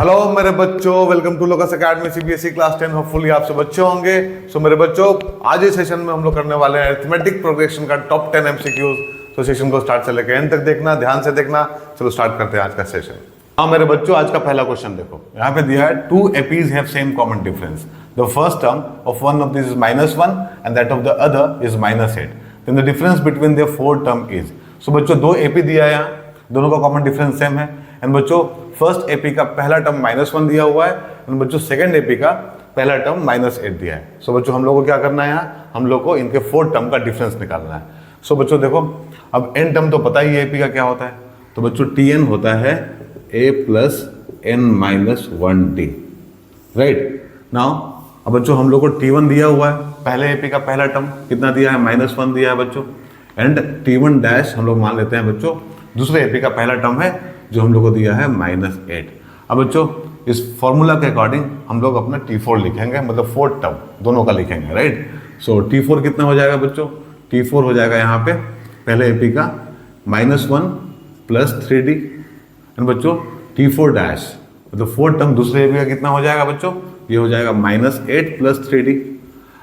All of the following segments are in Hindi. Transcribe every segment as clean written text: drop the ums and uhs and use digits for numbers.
हेलो मेरे बच्चों, welcome to Locus Academy CBSE class 10। Hopefully आप सब अच्छे होंगे। सो मेरे बच्चों, आज इस सेशन में हम लोग करने वाले हैं अरिथमेटिक प्रोग्रेशन का टॉप 10 एमसीक्यूज। तो सेशन को स्टार्ट से लेकर एंड तक देखना, ध्यान से देखना। चलो स्टार्ट करते हैं आज का सेशन। हाँ मेरे बच्चों, आज का पहला क्वेश्चन देखो, यहाँ पे दिया है two APs have same common difference. The first term of one of this is -1 and that of the other is -8। Then the difference between their four term is. So बच्चों, दो एपी दिया है यहाँ, दोनों का कॉमन डिफरेंस सेम है। एंड बच्चों, फर्स्ट एपी का पहला टर्म -1 दिया हुआ है एंड बच्चों सेकंड एपी का पहला टर्म -8 दिया है। सो बच्चों, हम लोग को क्या करना है यहाँ, हम लोग को इनके फोर टर्म का डिफरेंस निकालना है। सो बच्चों देखो, अब एन टर्म तो पता ही है एपी का क्या होता है। तो बच्चों Tn होता है a + n-1t, राइट। नाउ अब बच्चों हम लोग को T1 दिया हुआ है, पहले एपी का पहला टर्म कितना दिया है, -1 दिया है बच्चों। एंड T1 डैश हम लोग मान लेते हैं बच्चों दूसरे एपी का पहला टर्म है जो हम लोग को दिया है -8। अब बच्चों इस फॉर्मूला के अकॉर्डिंग हम लोग अपना T4 लिखेंगे, मतलब फोर्थ टर्म दोनों का लिखेंगे, राइट। सो T4 कितना हो जाएगा बच्चों, T4 हो जाएगा यहाँ पे पहले एपी का -1 + 3d। एंड बच्चों T4 डैश मतलब फोर्थ टर्म दूसरे एपी का कितना हो जाएगा बच्चों, ये हो जाएगा -8 + 3d।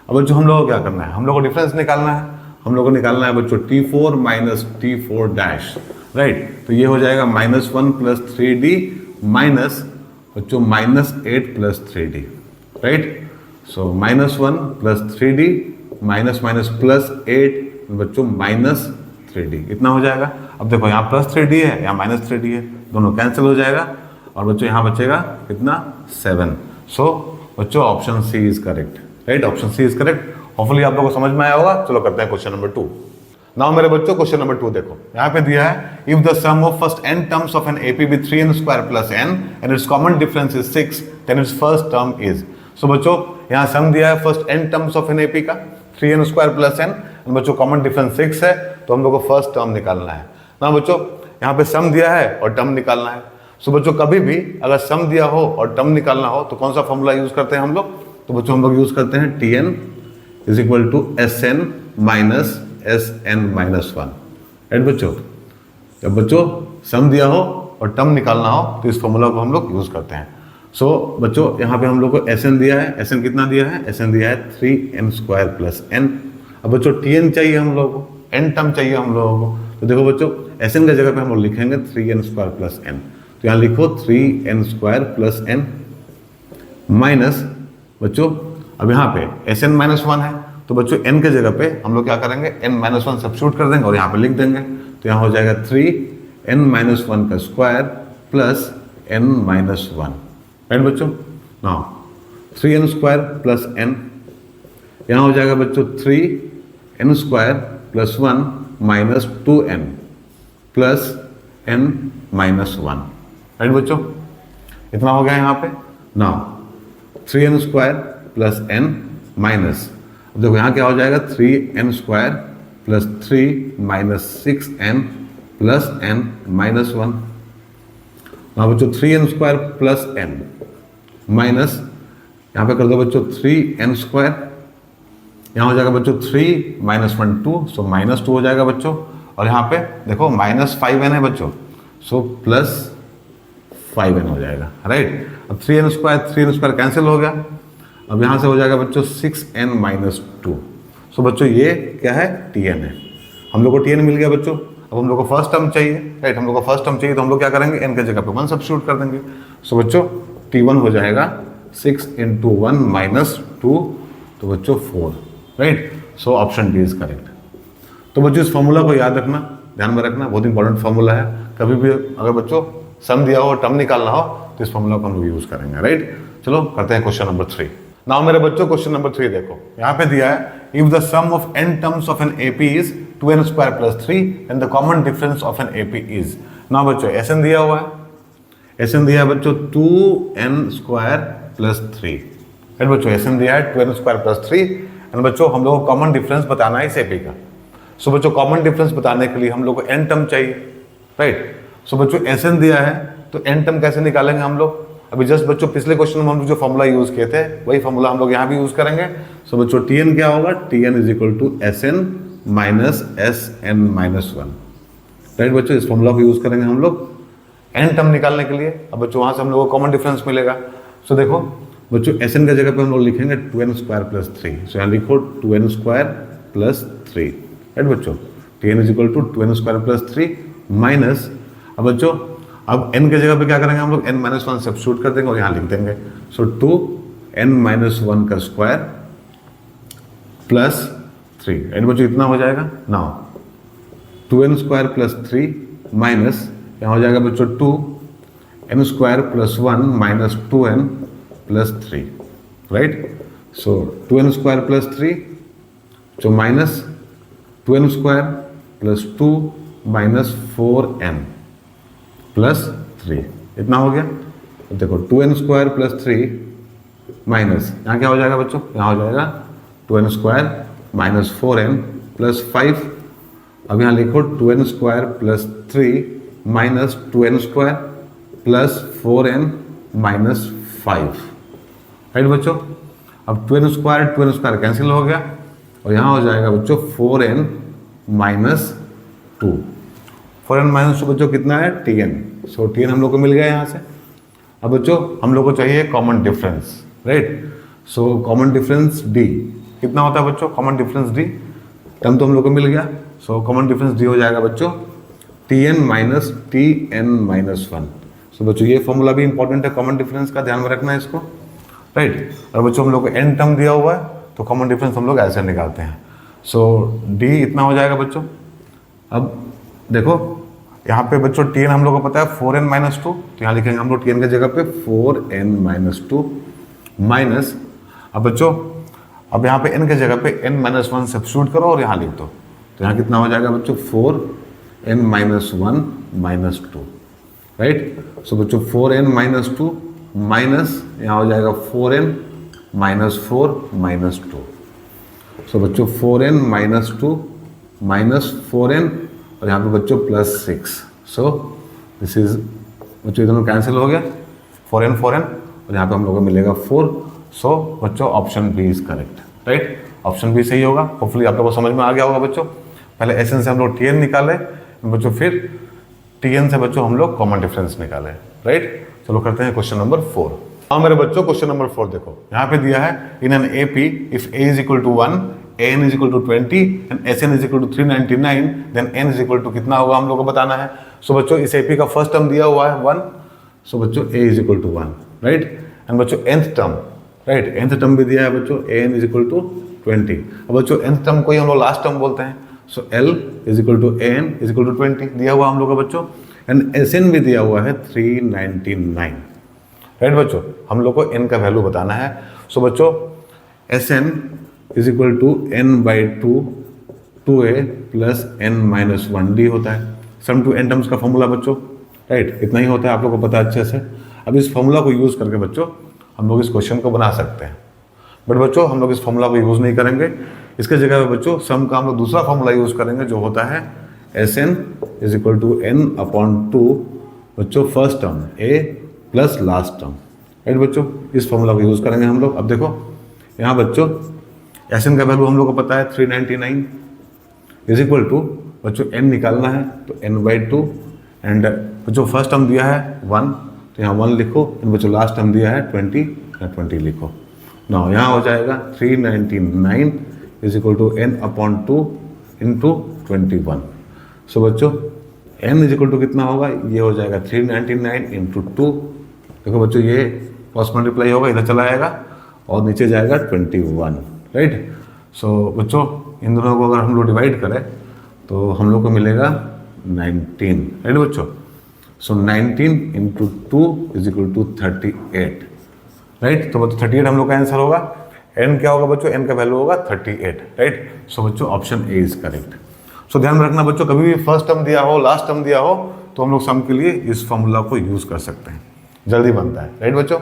अब बच्चों हम लोग को क्या करना है, हम लोग को डिफरेंस निकालना है। हम लोग को निकालना है बच्चों T4 - T4 डैश, राइट। तो ये हो जाएगा -1 + 3d माइनस बच्चों -8 + 3d, राइट। सो -1 + 3d माइनस +8 बच्चों -3d, इतना हो जाएगा। अब देखो यहाँ +3d है, यहाँ -3d है, दोनों कैंसिल हो जाएगा और बच्चों यहाँ बचेगा कितना, 7। सो बच्चों option C is correct, right. Option C is correct. Hopefully आप लोगों को समझ में आया होगा। चलो करते हैं क्वेश्चन नंबर 2। नाउ मेरे बच्चों क्वेश्चन नंबर 2 देखो, यहाँ पे दिया है if the sum of first n terms of an AP with 3n² + n and its common difference is 6, then its first term is. So बच्चों यहाँ सम दिया है first n terms of an AP का 3n² + n एंड बच्चों कॉमन डिफरेंस 6 है, तो हम लोग को फर्स्ट टर्म निकालना है ना। बच्चों यहाँ पे सम दिया है और टर्म निकालना है। सो बच्चों कभी भी अगर सम दिया हो और टर्म निकालना हो तो कौन सा फॉर्मूला यूज करते हैं हम लोग, तो बच्चों हम लोग यूज करते हैं Tn = Sn - Sn-1, राइट बच्चों। जब बच्चों सम दिया हो और टर्म निकालना हो तो इस फॉर्मूला को हम लोग यूज करते हैं। सो बच्चों यहाँ पे हम लोग को Sn दिया है, Sn कितना दिया है, Sn दिया है 3n² + n। अब बच्चों Tn चाहिए हम लोग को, n टर्म चाहिए हम लोगों को। तो देखो बच्चों Sn का जगह पे हम लोग लिखेंगे 3n² + n। तो यहाँ लिखो 3n² + n माइनस बच्चों अब यहाँ पे Sn-1 है, तो बच्चों n के जगह पे हम लोग क्या करेंगे, n-1 सब्स्टिट्यूट कर देंगे और यहाँ पे लिख देंगे। तो यहाँ हो जाएगा 3n-1 का स्क्वायर प्लस n-1, राइट बच्चों। नाउ 3n² + n, यहाँ हो जाएगा बच्चों 3n² + 1 minus 2n plus n-1, right बच्चों। इतना हो गया यहाँ पे। नाउ 3n² + n माइनस, देखो यहाँ क्या हो जाएगा 3n² + 3 - 6n + n-1। now बच्चों 3n² + n माइनस यहाँ पे कर दो बच्चों 3n², यहाँ हो जाएगा बच्चों 3 - 1 2, सो -2 हो जाएगा बच्चों। और यहाँ पे देखो -5n है बच्चों, सो +5n हो जाएगा, राइट। अब 3n² कैंसिल हो गया। अब यहाँ से हो जाएगा बच्चों 6n - 2। सो बच्चों ये क्या है, Tn है। हम लोग को Tn मिल गया बच्चों। अब हम लोग को फर्स्ट टर्म चाहिए, राइट। हम लोग को फर्स्ट टर्म चाहिए तो हम लोग क्या करेंगे, n के जगह पे 1 सब्स्टिट्यूट कर देंगे। सो बच्चों T1 हो जाएगा 6 × 1 - 2, तो बच्चों 4, right. So option D is correct. तो बच्चों इस फॉर्मूला को याद रखना, ध्यान में रखना, बहुत इंपॉर्टेंट फॉर्मूला है। कभी भी अगर बच्चों सम दिया हो, टर्म निकालना हो तो इस फॉर्मूला को हम लोग यूज करेंगे, राइट। चलो करते हैं क्वेश्चन नंबर 3। नाउ मेरे बच्चों क्वेश्चन नंबर 3 देखो, यहाँ पे दिया है if the sum of n terms of an AP is 2n² + 3 and the common difference of an AP is. Now बच्चों Sn दिया हुआ है, Sn दिया है बच्चों 2n² + 3, राइट बच्चों। Sn दिया है 2n² + 3 एंड बच्चों हम लोग को कॉमन डिफरेंस बताना है इस एपी का। सो बच्चों कॉमन डिफरेंस बताने के लिए हम लोग को n टर्म चाहिए, राइट। सो बच्चों Sn दिया है तो n टर्म कैसे निकालेंगे हम लोग, अभी जस्ट बच्चों पिछले क्वेश्चन में हम लोग जो फॉर्मूला यूज किए थे वही फॉर्मूला हम लोग यहाँ भी यूज करेंगे। सो बच्चों Tn क्या होगा, Tn = Sn - Sn-1, राइट बच्चों। इस फॉर्मूला को यूज करेंगे हम लोग एन टर्म निकालने के लिए। अब बच्चों वहाँ से हम लोग को कॉमन डिफरेंस मिलेगा। सो देखो बच्चों एस एन का जगह पे हम लोग लिखेंगे 2n² + 3। सो यहाँ लिखो 2n² + 3, राइट बच्चों। tn = 2n² + 3 माइनस, अब बच्चों अब n के जगह पे क्या करेंगे हम लोग, n-1 सब्स्टिट्यूट कर देंगे और यहाँ लिख देंगे। सो 2n-1 का स्क्वायर प्लस 3, राइट बच्चों, इतना हो जाएगा। नाउ 2n² + 3 माइनस यहाँ हो जाएगा बच्चों 2n² + 1 माइनस 2n + 3, राइट। सो 2n² + 3 जो माइनस 2n² + 2 माइनस 4n + 3, इतना हो गया। तो देखो 2n² + 3 माइनस यहाँ क्या हो जाएगा बच्चों, यहाँ हो जाएगा 2n² माइनस 4n + 5। अब यहाँ लिखो 2n² + 3 minus 2n² + 4n minus 5, right बच्चों। अब 2n² कैंसिल हो गया और यहाँ हो जाएगा बच्चों 4n माइनस 2। 4n माइनस 2 बच्चों कितना है, tn। सो tn हम लोग को मिल गया यहाँ से। अब बच्चों हम लोग को चाहिए common difference, right. So common difference d कितना होता है बच्चों, कॉमन डिफरेंस d टर्म तो हम लोग को मिल गया। सो कॉमन डिफरेंस d हो जाएगा बच्चों tn माइनस tn-1। सो बच्चों ये फॉर्मूला भी इंपॉर्टेंट है कॉमन डिफरेंस का, ध्यान में रखना है इसको, राइट। और बच्चों हम लोग को n टर्म दिया हुआ है तो कॉमन डिफरेंस हम लोग ऐसे निकालते हैं। सो d इतना हो जाएगा बच्चों। अब देखो यहाँ पे बच्चों tn हम लोग को पता है 4n-2, तो यहाँ लिखेंगे हम लोग tn की जगह पे 4n-2 माइनस, अब बच्चों अब यहाँ पे n के जगह पे n-1 सब्स्टिट्यूट करो और यहाँ लिख दो। तो यहाँ कितना हो जाएगा बच्चों 4n-1 - 2, राइट। सो बच्चों 4n-2 माइनस यहाँ हो जाएगा 4n - 4 - 2। सो बच्चों 4n-2 माइनस 4n और यहाँ पे बच्चों +6। सो दिस इज बच्चों दोनों कैंसिल हो गया, 4n और यहाँ पे हम लोग को मिलेगा 4। सो बच्चों option B is correct, right. Option B सही होगा। होपफुली आप लोगों को समझ में आ गया होगा बच्चों। पहले एसएन से हम लोग tn निकाले बच्चों, फिर tn से बच्चों हम लोग कॉमन डिफरेंस निकाले, राइट। चलो करते हैं क्वेश्चन नंबर 4। हाँ मेरे बच्चों क्वेश्चन नंबर 4 देखो यहाँ पे दिया है in an AP if a = 1, an = 20 and sn = 399 then n = कितना होगा हम लोग को बताना है। सो बच्चों इस AP का फर्स्ट टर्म दिया हुआ है 1, सो बच्चों a = 1, राइट। एंड बच्चों nth term, right, nth term भी दिया है बच्चों an = 20। अब बच्चों nth टर्म को ही हम लोग लास्ट टर्म बोलते हैं। सो l = an = 20 दिया हुआ हम लोग का बच्चों, एंड sn भी दिया हुआ है 399, राइट बच्चों। हम लोग को n का वैल्यू बताना है। सो बच्चों sn = n/2 2a + n-1d होता है। सम टू n टर्म्स का फॉर्मूला बच्चों, राइट, इतना ही होता है, आप लोग को पता है अच्छे से। अब इस फॉर्मूला को यूज़ करके बच्चों हम लोग इस क्वेश्चन को बना सकते हैं, बट बच्चों हम लोग इस फॉर्मूला को यूज़ नहीं करेंगे। इसके जगह पे बच्चों सम का हम लोग दूसरा फॉर्मूला यूज़ करेंगे जो होता है sn = n/2 बच्चों first term a plus last term, right बच्चों। इस फॉर्मूला को यूज़ करेंगे हम लोग। अब देखो यहाँ बच्चों sn का वैल्यू हम लोग को पता है 399 = बच्चों n निकालना है तो n/2 एंड बच्चों फर्स्ट टर्म दिया है 1, तो यहाँ 1 लिखो, एंड बच्चों लास्ट टर्म दिया है 20, या 20 लिखो। ना यहाँ हो जाएगा 399 = n/2 × 21। सो बच्चों n = कितना होगा, ये हो जाएगा 399 × 2। देखो बच्चों ये क्रॉस मल्टीप्लाई होगा, इधर चला आएगा और नीचे जाएगा 21, राइट। सो बच्चों इन दोनों को अगर हम लोग डिवाइड करें तो हम लोग को मिलेगा 19, राइट बच्चों। सो 19 × 2 = 38, राइट। तो बच्चों 38 हम लोग का आंसर होगा। n क्या होगा बच्चों, n का वैल्यू होगा 38, राइट। सो बच्चों ऑप्शन ए इज करेक्ट। सो ध्यान में रखना बच्चों, कभी भी फर्स्ट टर्म दिया हो लास्ट टर्म दिया हो तो हम लोग सम के लिए इस फॉर्मूला को यूज कर सकते हैं, जल्दी बनता है, राइट बच्चों।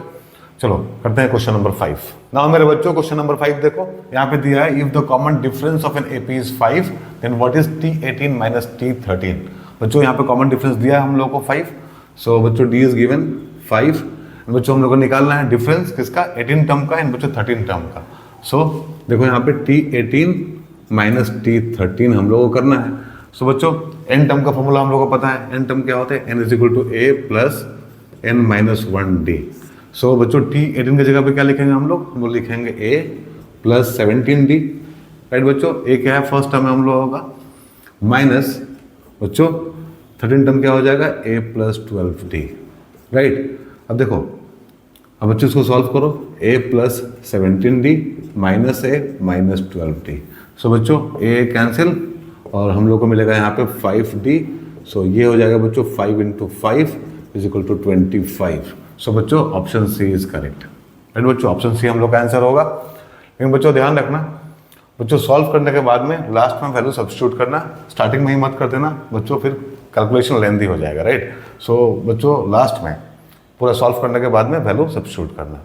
चलो करते हैं क्वेश्चन नंबर 5। नाउ मेरे बच्चों क्वेश्चन नंबर 5 देखो यहाँ पे दिया है if the common difference of an AP is 5 then what is T18 - T13। बच्चों यहाँ पे कॉमन डिफरेंस दिया है हम लोग को 5। सो बच्चों D इज गिवन 5। बच्चों हम लोग को निकालना है डिफरेंस किसका, 18 टर्म का एंड बच्चों 13 टर्म का। सो देखो यहाँ पे T18 - T13 हम लोग को करना है। सो बच्चों एन टर्म का फॉर्मूला हम लोग को पता है, एन टर्म क्या होते हैं, n is equal to A plus N minus one d. So बच्चों T18 की जगह पे क्या लिखेंगे हम लोग लिखेंगे ए प्लस 17D, राइट बच्चों। ए क्या है, फर्स्ट टर्म है हम लोगों का, माइनस बच्चों 13 टर्म क्या हो जाएगा, ए प्लस 12D, राइट। अब देखो, अब बच्चों इसको सॉल्व करो, ए plus 17D minus a minus 12D। सो बच्चों ए कैंसिल और हम लोग को मिलेगा यहाँ पे 5D। सो ये हो जाएगा बच्चों 5 into 5 is equal to 25। So बच्चों option C is correct, right बच्चों, ऑप्शन सी हम लोग का आंसर होगा। लेकिन बच्चों ध्यान रखना, बच्चों सॉल्व करने के बाद में लास्ट में वैल्यू सब्स्टिट्यूट करना, स्टार्टिंग में ही मत कर देना बच्चों, फिर कैलकुलेशन लेंथी हो जाएगा, राइट। सो बच्चों लास्ट में पूरा सॉल्व करने के बाद में वैल्यू सब्स्टिट्यूट करना,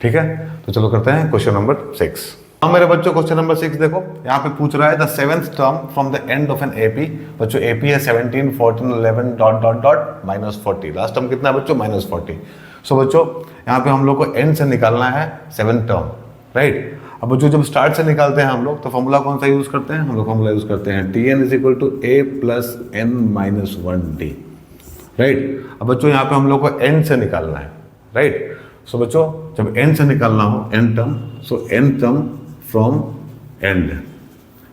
ठीक है। तो चलो करते हैं क्वेश्चन नंबर 6। हाँ मेरे बच्चों क्वेश्चन नंबर 6 देखो, यहाँ पे पूछ रहा है the seventh term from the end of an AP. बच्चों एपी है 17, 14, 11 dot dot dot minus 40। Last term कितना है बच्चों, माइनस 40। सो बच्चों यहाँ पे हम लोग को एंड से निकालना है 7 टर्म, राइट। अब बच्चों जब स्टार्ट से निकालते हैं हम लोग तो फॉर्मूला कौन सा यूज करते हैं, हम लोग फॉर्मूला यूज करते हैं Tn is equal to A plus N minus 1D, right. अब बच्चों यहाँ पे हम लोग को एंड से निकालना है, राइट। सो बच्चों जब एंड से निकालना हो N term, so N term from end,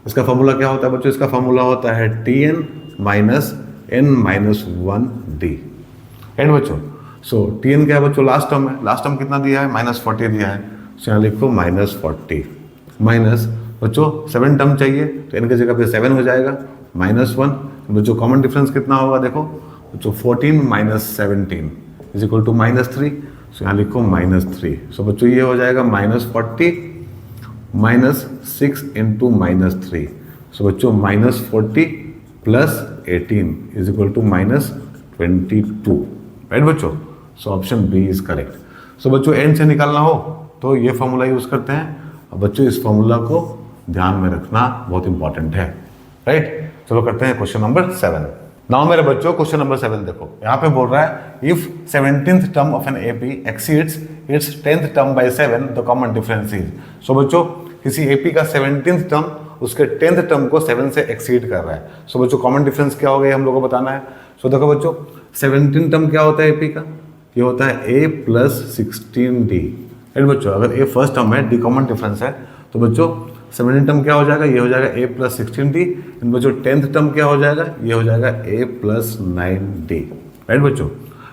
इसका फॉर्मूला क्या होता है बच्चों, इसका फॉर्मूला होता है Tn minus N minus 1D, right बच्चों। सो Tn क्या है बच्चों, लास्ट टर्म है, लास्ट टर्म कितना दिया है, माइनस 40 दिया है। सो यहाँ लिखो माइनस 40 माइनस बच्चों 7 टर्म चाहिए तो एन की जगह पे 7 हो जाएगा, माइनस 1। बच्चों कॉमन डिफरेंस कितना होगा देखो बच्चों, 14 minus 17 is equal to minus 3। So यहाँ लिखो माइनस 3। सो बच्चों ये हो जाएगा minus 40 minus 6 into minus 3। So बच्चों minus 40 plus 18 is equal to minus 22, right बच्चों। So option B is correct. So बच्चों एंड से निकालना हो तो ये फॉर्मूला यूज करते हैं। अब बच्चों इस फॉर्मूला को ध्यान में रखना बहुत इंपॉर्टेंट है, राइट। चलो करते हैं क्वेश्चन नंबर 7। नाउ मेरे बच्चों क्वेश्चन नंबर 7 देखो, यहाँ पे बोल रहा है if 17th term of an AP exceeds its 10th term by 7 the common difference is. So बच्चों किसी एपी का 17th टर्म उसके 10th टर्म को 7 से एक्सीड कर रहा है। सो बच्चों कॉमन डिफरेंस क्या हो गया हम लोग को बताना है। सो देखो बच्चों 17 टर्म क्या होता है एपी का, ये होता है ए प्लस 16D, राइट बच्चों। अगर ए फर्स्ट टर्म है, डी कॉमन डिफरेंस है, तो बच्चों 17 टर्म क्या हो जाएगा, ये हो जाएगा ए प्लस 16D। बच्चों 10th टर्म क्या हो जाएगा, ये हो जाएगा ए प्लस 9D, राइट बच्चों।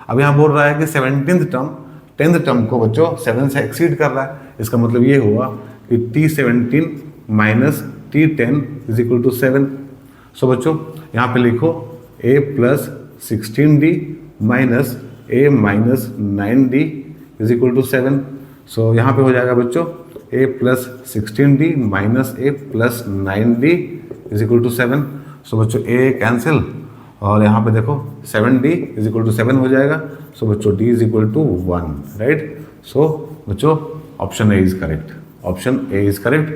अब यहाँ बोल रहा है कि 17th टर्म 10th टर्म को बच्चों 7 से एक्सीड कर रहा है। इसका मतलब ये हुआ कि T17 minus T10 is equal to 7। So बच्चों यहाँ पे लिखो a plus 16D minus a minus 9D is equal to 7। So यहाँ पे हो जाएगा बच्चों a plus 16D minus a plus 9D is equal to 7। So बच्चों ए कैंसिल और यहाँ पे देखो 7D इज इक्वल टू 7 हो जाएगा। सो बच्चों D is equal to 1, right. So बच्चों option A is correct, option A is correct.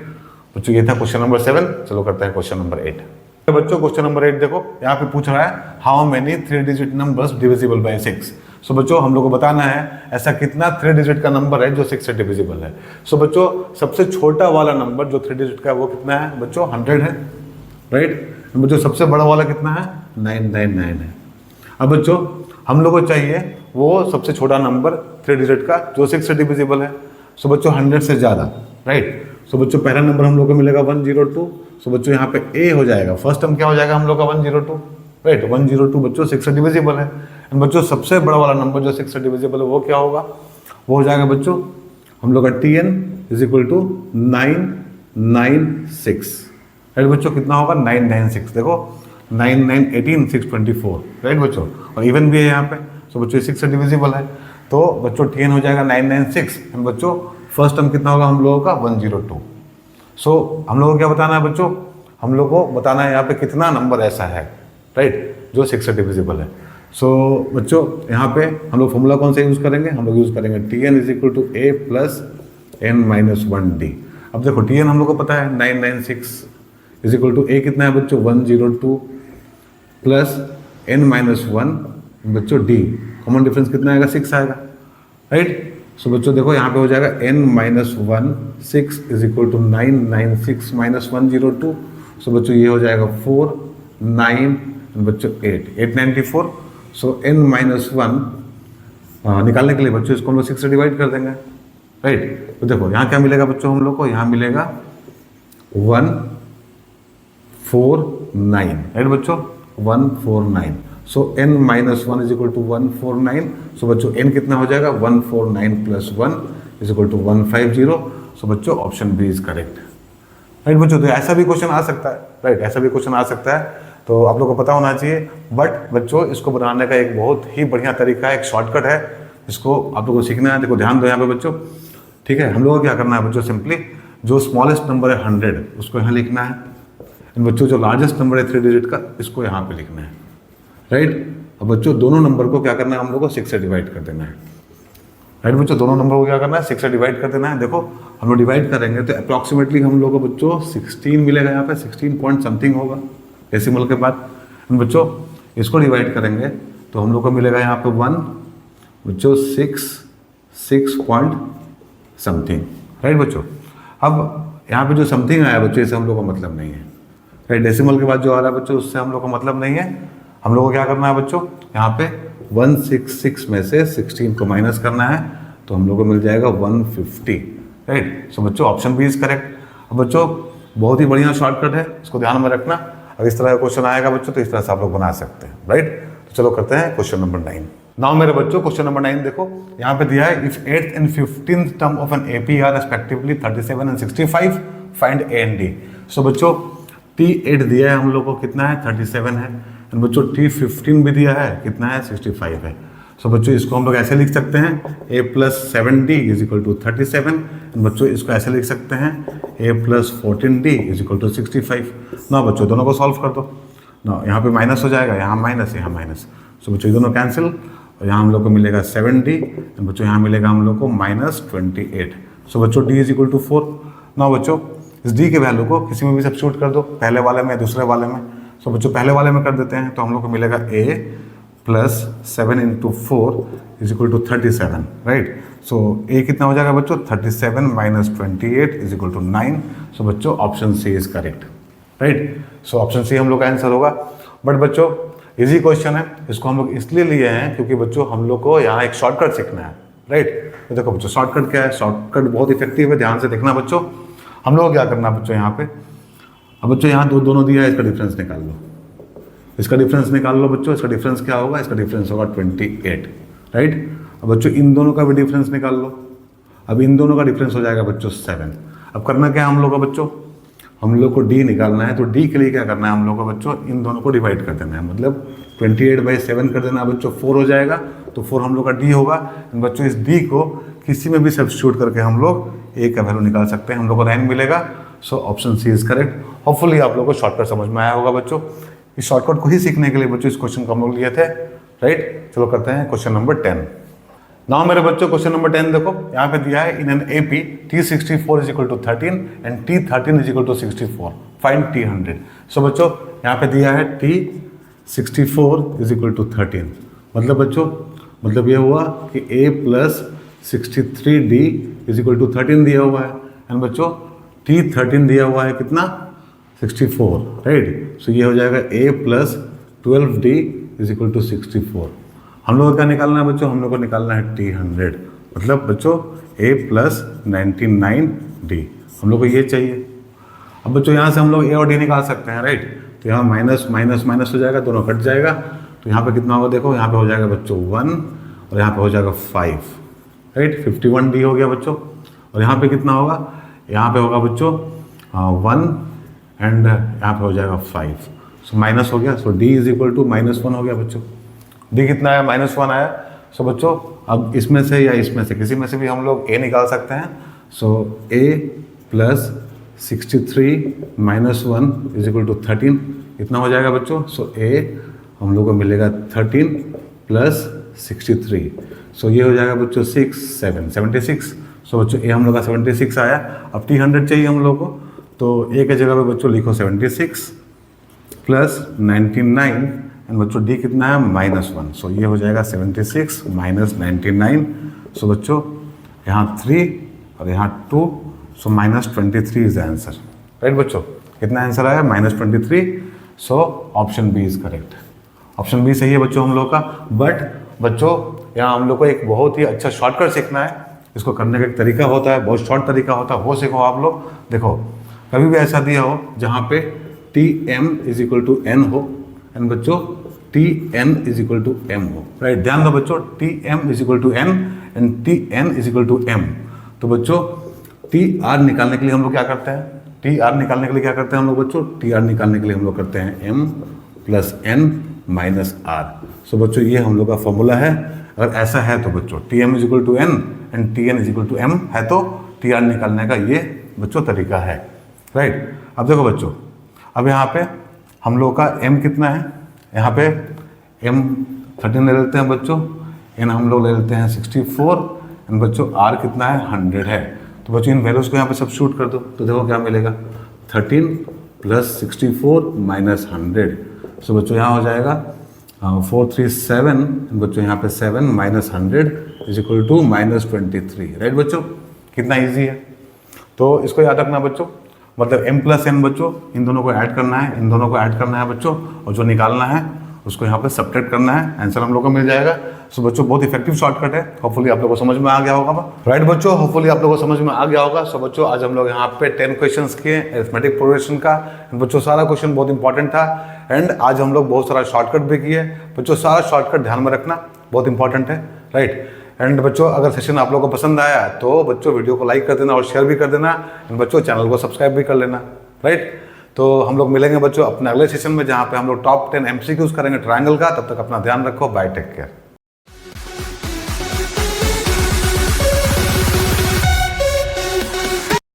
बच्चों ये था क्वेश्चन नंबर 7। चलो करते हैं क्वेश्चन नंबर 8। तो बच्चों क्वेश्चन नंबर 8 देखो, यहाँ पे पूछ रहा है how many 3 digit numbers divisible by 6। सो बच्चों हम लोग को बताना है ऐसा कितना 3 डिजिट का नंबर है जो 6 से डिविजिबल है। सो बच्चों सबसे छोटा वाला नंबर जो 3 डिजिट का है वो कितना है बच्चों, 100 है, राइट। बच्चों सबसे बड़ा वाला कितना है, 999 है। अब बच्चों हम लोग को चाहिए वो सबसे छोटा नंबर 3 डिजिट का जो 6 से डिविजिबल है। सो बच्चों 100 से ज़्यादा, राइट। सो बच्चों पहला नंबर हम लोग को मिलेगा 102। सो बच्चों यहाँ पे ए हो जाएगा, फर्स्ट टर्म क्या हो जाएगा हम लोग का 102, राइट। 102 बच्चों 6 से डिविजिबल है। एंड बच्चों सबसे बड़ा वाला नंबर जो 6 से डिविजिबल है वो क्या होगा, वो हो जाएगा बच्चों हम लोग का Tn is equal to 996, right बच्चों। कितना होगा 996, देखो 9 9 18 624, राइट बच्चों। और इवन भी है यहाँ पे। सो बच्चों 6 से डिविजिबल है तो बच्चों Tn हो जाएगा 996। एंड बच्चों फर्स्ट टर्म कितना होगा हम लोगों का 102। सो हम लोगों को क्या बताना है बच्चों, हम लोग को बताना है यहाँ पे कितना नंबर ऐसा है, राइट, जो 6 से डिविजिबल है। सो बच्चों यहाँ पे हम लोग फॉर्मूला कौन सा यूज़ करेंगे, हम लोग यूज़ करेंगे Tn is equal to A plus N minus 1D। अब देखो Tn हम लोग को पता है 996 इज इक्वल टू ए कितना है बच्चों 102 प्लस एन माइनस 1 बच्चों D, कॉमन डिफरेंस कितना आएगा 6 आएगा, राइट। सो बच्चों देखो यहाँ पे हो जाएगा n minus 1 6 is equal to 996 minus 102। So बच्चों ये हो जाएगा 4 9 बच्चों 894। सो n माइनस 1 निकालने के लिए बच्चों इसको हम लोग 6 से डिवाइड कर देंगे, राइट। तो देखो यहाँ क्या मिलेगा बच्चों हम लोग को, यहाँ मिलेगा 149, राइट बच्चों, 149। So n minus 1 is equal to 149। So बच्चों n कितना हो जाएगा, 149 plus 1 is equal to 150। So बच्चों option B is correct, right बच्चों। तो ऐसा भी क्वेश्चन आ सकता है, राइट, ऐसा भी क्वेश्चन आ सकता है, तो आप लोग को पता होना चाहिए। बट बच्चों इसको बनाने का एक बहुत ही बढ़िया तरीका है, एक शॉर्टकट है, इसको आप लोगों को सीखना है। देखो ध्यान दो यहाँ पे बच्चों, ठीक है। हम लोगों को क्या करना है बच्चों, सिंपली जो स्मॉलेस्ट नंबर है 100 उसको यहाँ लिखना है, एंड बच्चों जो लार्जेस्ट नंबर है 3 डिजिट का इसको यहाँ पे लिखना है, राइट। अब बच्चों दोनों नंबर को क्या करना है हम लोग को 6 से डिवाइड कर देना है, राइट बच्चों। दोनों नंबर को क्या करना है 6 से डिवाइड कर देना है। देखो हम लोग डिवाइड करेंगे तो अप्रॉक्सीमेटली हम लोग को बच्चों 16 मिलेगा, यहाँ पे 16 पॉइंट समथिंग होगा डेसिमल के बाद। बच्चों इसको डिवाइड करेंगे तो हम लोग को मिलेगा यहाँ पे 1 बच्चों 6 पॉइंट समथिंग, राइट बच्चों। अब यहाँ पे जो समथिंग आया बच्चों इससे हम लोग को मतलब नहीं है, राइट। डेसिमल के बाद जो आ रहा है बच्चों उससे हम लोग को मतलब नहीं है। हम लोग को क्या करना है बच्चों, यहाँ पे 166 में से 16 को माइनस करना है, तो हम लोग को मिल जाएगा 150, राइट। सो बच्चों ऑप्शन बी इज करेक्ट। अब बच्चों बहुत ही बढ़िया शॉर्टकट है, इसको ध्यान में रखना। अगर इस तरह का क्वेश्चन आएगा बच्चों तो इस तरह से आप लोग बना सकते हैं, राइट। तो चलो करते हैं क्वेश्चन नंबर 9। नाउ मेरे बच्चों क्वेश्चन नंबर 9 देखो, यहाँ पे दिया है if 8th and 15th term of an AP are respectively 37 and 65, find a and d. So बच्चों T8 दिया है हम लोग को, कितना है 37 है, एंड बच्चों T15 भी दिया है, कितना है 65 है। सो बच्चों इसको हम लोग ऐसे लिख सकते हैं a plus 7d is equal to 37, and बच्चों इसको ऐसे लिख सकते हैं a plus 14d is equal to 65। ना बच्चों दोनों को सॉल्व कर दो ना, यहाँ पे माइनस हो जाएगा, यहाँ माइनस यहाँ माइनस। सो बच्चों ये दोनों कैंसिल, और यहाँ हम लोग को मिलेगा 7d, एंड बच्चों यहाँ मिलेगा हम लोग को -28। सो बच्चों d इज इक्वल टू 4। ना बच्चों इस d के वैल्यू को किसी में भी सब्स्टिट्यूट कर दो, पहले वाले में या दूसरे वाले में। सो बच्चों पहले वाले में कर देते हैं, तो हम लोग को मिलेगा a plus 7 into 4 is equal to 37, right. So a कितना हो जाएगा बच्चों, 37 minus 28 is equal to 9। So बच्चों option C is correct, right. So option C हम लोग का आंसर होगा। बट बच्चों इजी क्वेश्चन है, इसको हम लोग इसलिए लिए हैं क्योंकि बच्चों हम लोग को यहाँ एक शॉर्टकट सीखना है, राइट। तो देखो बच्चों शॉर्टकट क्या है, शॉर्टकट बहुत इफेक्टिव है, ध्यान से देखना बच्चों। हम लोग को क्या करना है बच्चों यहाँ पे, अब बच्चों यहाँ दोनों दिया है, इसका डिफरेंस निकाल लो, इसका डिफरेंस निकाल लो बच्चों। इसका डिफरेंस क्या होगा, इसका डिफरेंस होगा 28, राइट। अब बच्चों इन दोनों का भी डिफरेंस निकाल लो, अब इन दोनों का डिफरेंस हो जाएगा बच्चों 7। अब करना क्या है हम लोग का बच्चों, हम लोग को d निकालना है, तो d के लिए क्या करना है हम लोग को बच्चों, इन दोनों को डिवाइड कर देना है, मतलब 28/7 कर देना बच्चों, 4 हो जाएगा, तो 4 हम लोग का d होगा। बच्चों इस d को किसी में भी सब्स्टिट्यूट करके हम लोग a का वैल्यू निकाल सकते हैं, हम लोग को 9 मिलेगा। So option C is correct. Hopefully आप लोग को शॉर्टकट समझ में आया होगा बच्चों। इस शॉर्टकट को ही सीखने के लिए बच्चों इस क्वेश्चन को हम लोग लिए थे, राइट। चलो करते हैं क्वेश्चन नंबर 10। नाउ मेरे बच्चों क्वेश्चन नंबर 10 देखो, यहाँ पे दिया है in an AP T64 is equal to 13 and T13 is equal to 64, find T100। So बच्चों यहाँ पे दिया है T64 इज इक्वल टू 13, मतलब बच्चों मतलब ये हुआ कि a plus 63d is equal to 13 दिया हुआ है, एंड बच्चों T13 दिया हुआ है कितना 64, राइट। सो ये हो जाएगा a plus 12d is equal to 64। हम लोग को क्या निकालना है बच्चों, हम लोग को निकालना है T100, मतलब बच्चों a प्लस 99d, हम लोग को ये चाहिए। अब बच्चों यहाँ से हम लोग a और d निकाल सकते हैं, राइट। तो यहाँ माइनस माइनस माइनस हो जाएगा, दोनों कट जाएगा, तो यहाँ पे कितना होगा देखो, यहाँ पे हो जाएगा बच्चों 1 और यहाँ पे हो जाएगा 5, राइट। 51d हो गया बच्चों, और यहाँ पे कितना होगा, यहाँ पे होगा बच्चों 1 एंड यहाँ पे हो जाएगा 5। सो माइनस हो गया, सो d इज इक्वल टू -1 हो गया बच्चों। d कितना आया, -1 आया। सो बच्चों अब इसमें से या इसमें से किसी में से भी हम लोग a निकाल सकते हैं। So a plus 63 minus 1 is equal to 13, इतना हो जाएगा बच्चों। सो a हम लोग को मिलेगा 13 प्लस 63, सो ये हो जाएगा बच्चों 76। सो बच्चों a हम लोग का 76 आया। अब T100 चाहिए हम लोग को, तो a के जगह पे बच्चों लिखो 76 प्लस 99, एंड बच्चों d कितना है -1, सो ये हो जाएगा 76 माइनस 99। सो बच्चों यहाँ 3 और यहाँ 2, सो -23 इज आंसर, राइट बच्चों। कितना आंसर आया, -23। So option B is correct. Option B सही है बच्चों हम लोग का। बट बच्चों यहाँ हम लोग को एक बहुत ही अच्छा शॉर्टकट सीखना है। इसको करने का एक तरीका होता है, बहुत शॉर्ट तरीका होता है, वो सीखो आप लोग। देखो कभी भी ऐसा दिया हो जहाँ पे T M is equal to N हो एंड बच्चों T N is equal to M हो, राइट। ध्यान दो बच्चों, T M is equal to N and T N is equal to M. तो बच्चों टी आर निकालने के लिए हम लोग क्या करते हैं, टी आर निकालने के लिए क्या करते हैं हम लोग बच्चों, टी आर निकालने के लिए हम लोग करते हैं m plus N minus r. So बच्चों ये हम लोग का फॉर्मूला है। अगर ऐसा है तो बच्चों T M is equal to N and T N is equal to M है तो टी आर निकालने का ये बच्चों तरीका है, राइट। अब देखो बच्चों, अब यहाँ पे हम लोग का m कितना है, यहाँ पे m 13 ले लेते हैं बच्चों, n हम लोग ले लेते हैं 64 एंड बच्चों r कितना है 100 है। तो बच्चों इन वैल्यूज़ को यहाँ पे सब्स्टिट्यूट कर दो तो देखो क्या मिलेगा, 13 प्लस 64 माइनस 100। सो बच्चों यहाँ हो जाएगा 437 बच्चों यहाँ पे 7 minus 100 is equal to minus 23, right बच्चों। कितना ईजी है। तो इसको याद रखना बच्चों, मतलब m प्लस n बच्चों इन दोनों को ऐड करना है, इन दोनों को ऐड करना है बच्चों, और जो निकालना है उसको यहाँ पे सब्ट्रैक्ट करना है, आंसर हम लोग को मिल जाएगा। सो बच्चों बहुत इफेक्टिव शॉर्टकट है। होपफुली आप लोगों को समझ में आ गया होगा, राइट बच्चों। होपफुली आप लोगों को समझ में आ गया होगा। सो बच्चों आज हम लोग यहाँ पे 10 क्वेश्चंस किए अरिथमेटिक प्रोग्रेशन का। बच्चों सारा क्वेश्चन बहुत इंपॉर्टेंट था एंड आज हम लोग बहुत सारा शॉर्टकट भी किए। बच्चों सारा शॉर्टकट ध्यान में रखना, बहुत इंपॉर्टेंट है, राइट। एंड बच्चों अगर सेशन आप लोगों को पसंद आया तो बच्चों वीडियो को लाइक कर देना और शेयर भी कर देना एंड बच्चों चैनल को सब्सक्राइब भी कर लेना, राइट। तो हम लोग मिलेंगे बच्चों अपने अगले सेशन में जहाँ पे हम लोग टॉप 10 MCQs करेंगे ट्रायंगल का। तब तक अपना ध्यान रखो, बाय, टेक केयर।